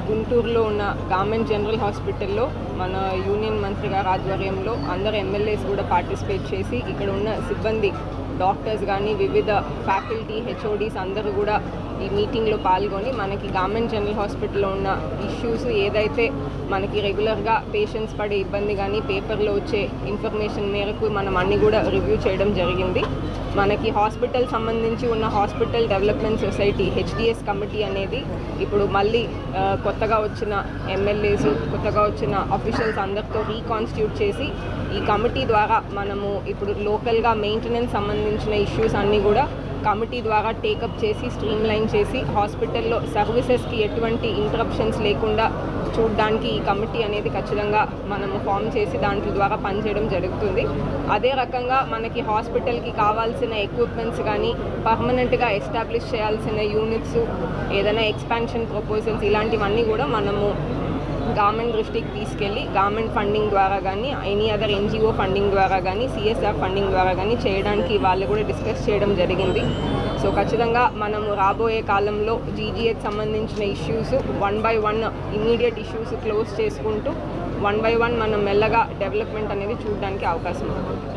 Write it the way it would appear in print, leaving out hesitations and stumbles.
గుంటూరులో ఉన్న government general హాస్పిటల్లో మన యూనియన్ మంత్రి గారి ఆధ్వర్యంలో అందరు ఎమ్మెల్యేస్ కూడా పార్టిసిపేట్ చేసి ఇక్కడ ఉన్న సిబ్బంది డాక్టర్స్ కానీ వివిధ ఫ్యాకల్టీ హెచ్ఓడీస్ అందరూ కూడా ఈ మీటింగ్లో పాల్గొని మనకి గవర్నమెంట్ జనరల్ హాస్పిటల్లో ఉన్న ఇష్యూస్ ఏదైతే మనకి రెగ్యులర్గా పేషెంట్స్ పడే ఇబ్బంది కానీ పేపర్లో వచ్చే ఇన్ఫర్మేషన్ మేరకు మనం అన్నీ కూడా రివ్యూ చేయడం జరిగింది. మనకి హాస్పిటల్ సంబంధించి ఉన్న hospital development society HDS committee అనేది ఇప్పుడు మళ్ళీ కొత్తగా వచ్చిన ఎమ్మెల్యేస్ కొత్తగా వచ్చిన ఆఫీషియల్స్ అందరితో రీకాన్స్టిట్యూట్ చేసి ఈ కమిటీ ద్వారా మనము ఇప్పుడు లోకల్గా మెయింటెనెన్స్ సంబంధించిన ఇష్యూస్ అన్నీ కూడా కమిటీ ద్వారా టేకప్ చేసి స్ట్రీమ్లైన్ చేసి హాస్పిటల్లో సర్వీసెస్కి ఎటువంటి ఇంటరప్షన్స్ లేకుండా చూడడానికి ఈ కమిటీ అనేది ఖచ్చితంగా మనము ఫామ్ చేసి దాంట్లో ద్వారా పనిచేయడం జరుగుతుంది. అదే రకంగా మనకి హాస్పిటల్కి కావాల్సిన ఎక్విప్మెంట్స్ కానీ పర్మనెంట్గా ఎస్టాబ్లిష్ చేయాల్సిన యూనిట్స్ ఏదైనా ఎక్స్పాన్షన్ ప్రపోజల్స్ ఇలాంటివన్నీ కూడా మనము గవర్నమెంట్ దృష్టికి తీసుకెళ్ళి గవర్నమెంట్ ఫండింగ్ ద్వారా కానీ ఎనీ అదర్ ఎన్జిఓ ఫండింగ్ ద్వారా కానీ సిఎస్ఆర్ ఫండింగ్ ద్వారా కానీ చేయడానికి వాళ్ళు కూడా డిస్కస్ చేయడం జరిగింది. సో ఖచ్చితంగా మనము రాబోయే కాలంలో జీజీహెచ్ సంబంధించిన issues 1 by 1 immediate issues close చేసుకుంటూ 1 by 1 మనం మెల్లగా డెవలప్మెంట్ అనేది చూడడానికి అవకాశం ఉంటుంది.